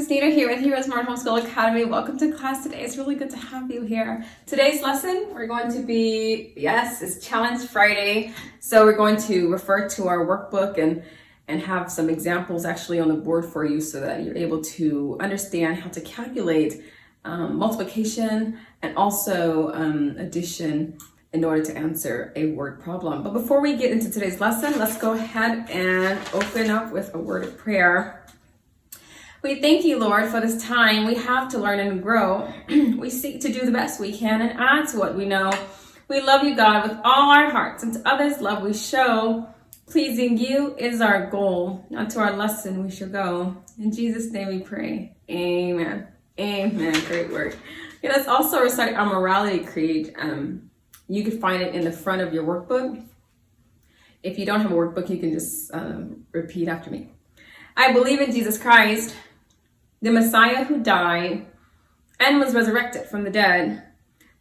it's Nina here with Heroesmart Homeschool Academy. Welcome to class today. It's really good to have you here. Today's lesson, we're going to be, it's Challenge Friday. So we're going to refer to our workbook and have some examples actually on the board for you so that you're able to understand how to calculate multiplication and also addition in order to answer a word problem. But before we get into today's lesson, let's go ahead and open up with a word of prayer. We thank you, Lord, for this time we have to learn and grow. We seek to do the best we can and add to what we know. We love you, God, with all our hearts, and to others love we show. Pleasing you is our goal. Not to our lesson we shall go. In Jesus' name we pray. Amen. Amen. Great work. Let's also recite our morality creed. You can find it in the front of your workbook. If you don't have a workbook, you can just repeat after me. I believe in Jesus Christ, the Messiah who died and was resurrected from the dead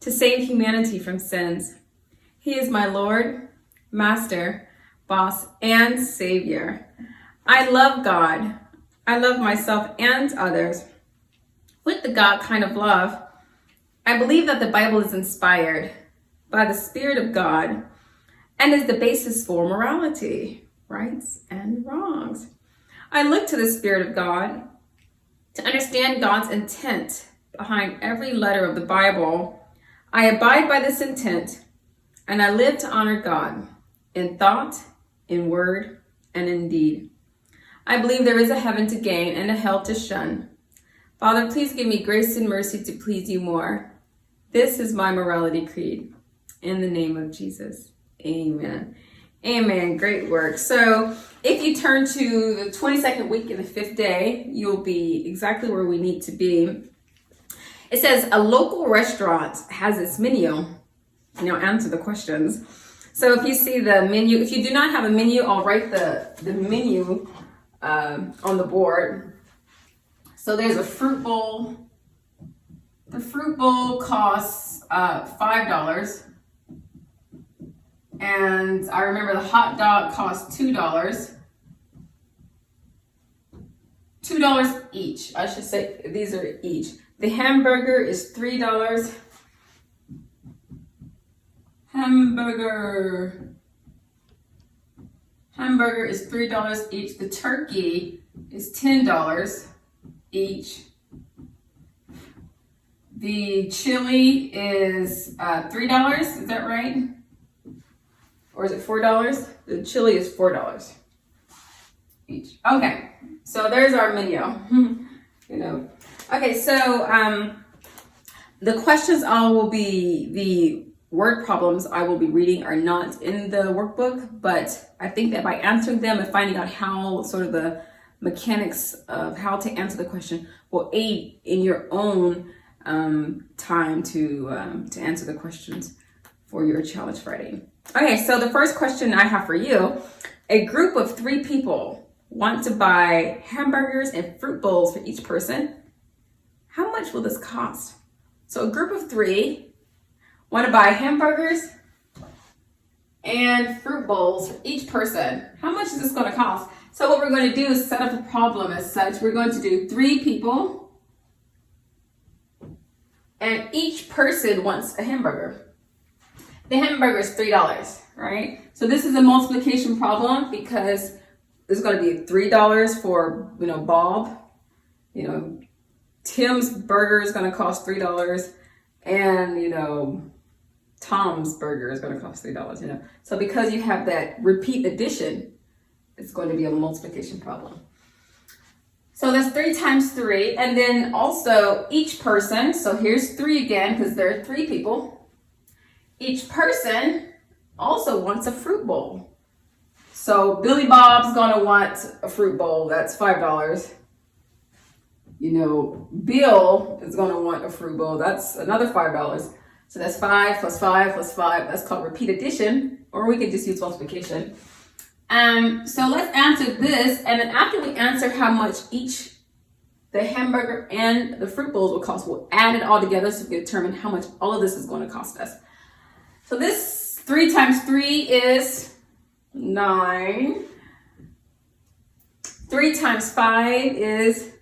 to save humanity from sins. He is my Lord, Master, Boss, and Savior. I love God. I love myself and others with the God kind of love. I believe that the Bible is inspired by the Spirit of God and is the basis for morality, rights and wrongs. I look to the Spirit of God to understand God's intent behind every letter of the Bible. I abide by this intent, and I live to honor God in thought, in word, and in deed. I believe there is a heaven to gain and a hell to shun. Father, please give me grace and mercy to please you more. This is my morality creed. In the name of Jesus, amen. Amen. Great work. So if you turn to the 22nd week in the 5th day, you'll be exactly where we need to be. It says a local restaurant has its menu. Now answer the questions. So if you see the menu, if you do not have a menu, I'll write the menu on the board. So there's a fruit bowl. The fruit bowl costs $5. And I remember the hot dog cost $2. $2 each. I should say these are each. The hamburger is $3. Hamburger is $3 each. The turkey is $10 each. The chili is $3. Is that right? Or is it $4? The chili is $4 each. Okay, so there's our menu. Okay, so the questions the word problems I will be reading are not in the workbook, but I think that by answering them and finding out how sort of the mechanics of how to answer the question will aid in your own time to answer the questions for your Challenge Friday. Okay, so the first question I have for you, a group of 3 people want to buy hamburgers and fruit bowls for each person. How much will this cost? So a group of 3 want to buy hamburgers and fruit bowls for each person. How much is this going to cost? So what we're going to do is set up a problem as such. We're going to do 3 people and each person wants a hamburger. The hamburger is $3, right? So this is a multiplication problem because there's going to be $3 for, Bob. Tim's burger is going to cost $3 and, Tom's burger is going to cost $3, So because you have that repeat addition, it's going to be a multiplication problem. So that's 3 times 3. And then also each person, so here's 3 again because there are 3 people. Each person also wants a fruit bowl. So Billy Bob's gonna want a fruit bowl, that's $5. Bill is gonna want a fruit bowl, that's another $5. So that's 5 plus 5 plus 5, that's called repeat addition, or we can just use multiplication. So let's answer this, and then after we answer how much each the hamburger and the fruit bowls will cost, we'll add it all together so we can determine how much all of this is going to cost us. So this 3 times 3 is 9. 3 times 5 is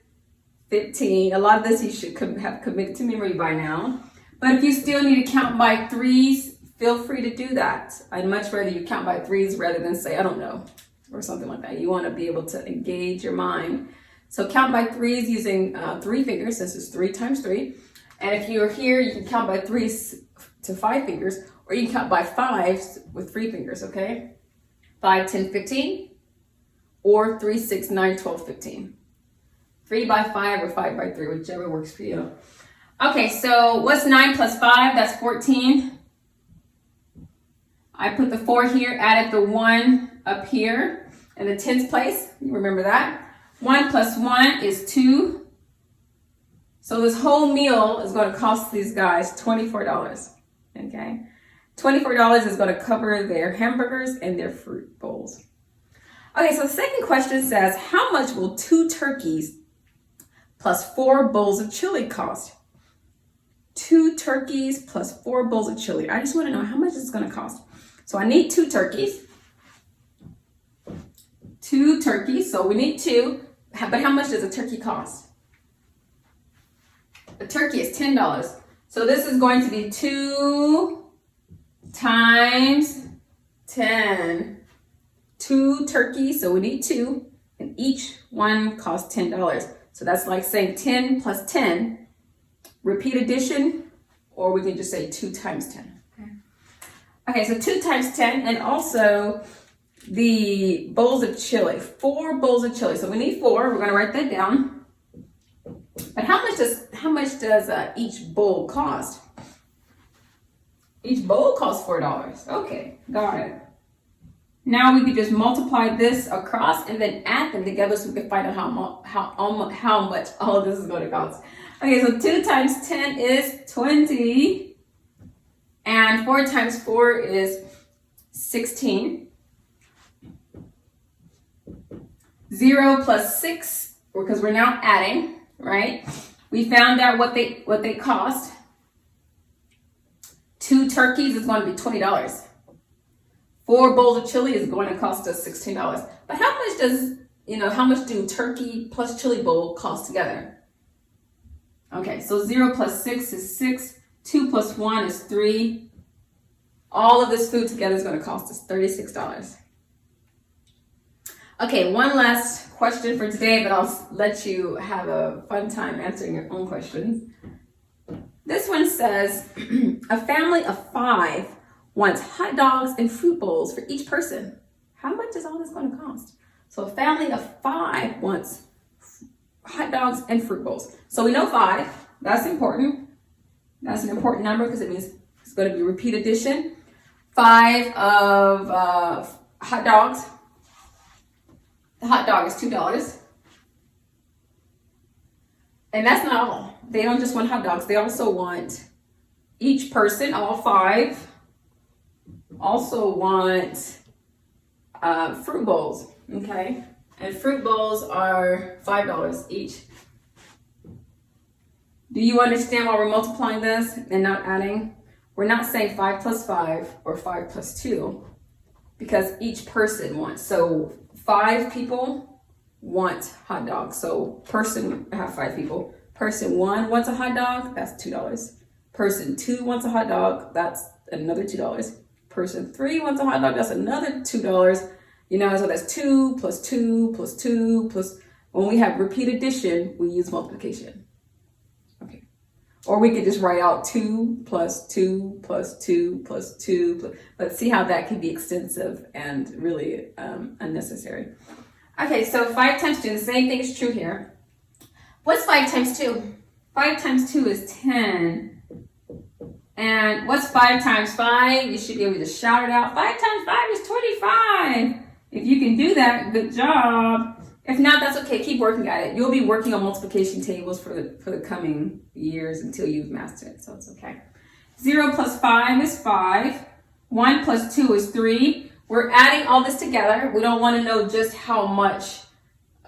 15. A lot of this you should have committed to memory by now. But if you still need to count by threes, feel free to do that. I'd much rather you count by threes rather than say, I don't know, or something like that. You want to be able to engage your mind. So count by threes using 3 fingers. This is 3 times 3. And if you're here, you can count by 3s to 5 fingers, or you can count by 5s with 3 fingers, okay? 5, 10, 15, or 3, 6, 9, 12, 15. 3 by 5 or 5 by 3, whichever works for you. Okay, so what's 9 plus 5? That's 14. I put the 4 here, added the 1 up here in the tens place. You remember that? 1 plus 1 is 2. So this whole meal is going to cost these guys $24. Okay? $24 is going to cover their hamburgers and their fruit bowls. Okay, so the second question says, how much will 2 turkeys plus 4 bowls of chili cost? 2 turkeys plus 4 bowls of chili. I just want to know how much it's going to cost. So I need 2 turkeys. 2 turkeys, so we need 2. But how much does a turkey cost? A turkey is $10. So this is going to be 2 times 10. 2 turkeys, so we need 2. And each one costs $10. So that's like saying 10 plus 10. Repeat addition, or we can just say 2 times 10. Okay, so 2 times 10, and also the bowls of chili, 4 bowls of chili. So we need 4. We're going to write that down. But how much does each bowl cost? Each bowl costs $4. Okay, got it. Now we could just multiply this across and then add them together so we can find out how much all of this is going to cost. Okay, so 2 times 10 is 20. And 4 times 4 is 16. 0 plus 6, because we're now adding, right? We found out what they cost. 2 turkeys is going to be $20. 4 bowls of chili is going to cost us $16. But how much do turkey plus chili bowl cost together? Okay, so 0 plus 6 is 6. 2 plus 1 is 3. All of this food together is going to cost us $36. Okay, one last question for today, but I'll let you have a fun time answering your own questions. This one says, a family of 5 wants hot dogs and fruit bowls for each person. How much is all this going to cost? So a family of 5 wants hot dogs and fruit bowls. So we know 5. That's important. That's an important number because it means it's going to be repeat addition. 5 of hot dogs. The hot dog is $2. And that's not all. They don't just want hot dogs. They also want each person, all 5, also want fruit bowls. Okay? And fruit bowls are $5 each. Do you understand why we're multiplying this and not adding? We're not saying 5 plus 5 or 5 plus 2 because each person wants. So 5 people want hot dogs. So I have 5 people. Person 1 wants a hot dog, that's $2. Person 2 wants a hot dog, that's another $2. Person 3 wants a hot dog, that's another $2. So that's 2 plus 2 plus 2 plus, when we have repeat addition, we use multiplication. Okay. Or we could just write out 2 plus 2 plus 2 plus 2. But see how that can be extensive and really unnecessary. Okay, so 5 times 2, the same thing is true here. What's 5 times 2? 5 times 2 is 10. And what's 5 times 5? You should be able to shout it out. 5 times 5 is 25. If you can do that, good job. If not, that's okay. Keep working at it. You'll be working on multiplication tables for the coming years until you've mastered it, so it's okay. 0 plus 5 is 5. 1 plus 2 is 3. We're adding all this together. We don't want to know just how much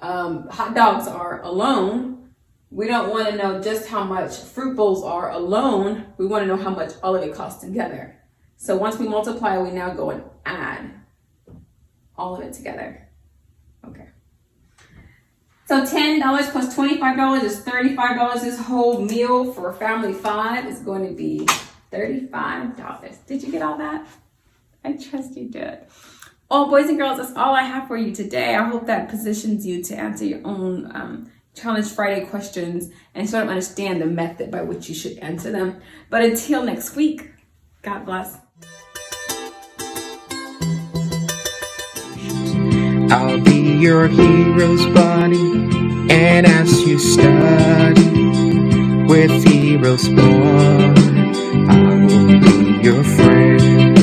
hot dogs are alone. We don't want to know just how much fruit bowls are alone. We want to know how much all of it costs together. So once we multiply, we now go and add all of it together. Okay. So $10 plus $25 is $35. This whole meal for family 5 is going to be $35. Did you get all that? I trust you did. Oh, boys and girls, that's all I have for you today. I hope that positions you to answer your own Challenge Friday questions and sort of understand the method by which you should answer them. But until next week, God bless. I'll be your hero's buddy, and as you study with Heroesmart, I will be your friend.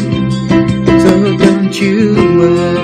So don't you worry.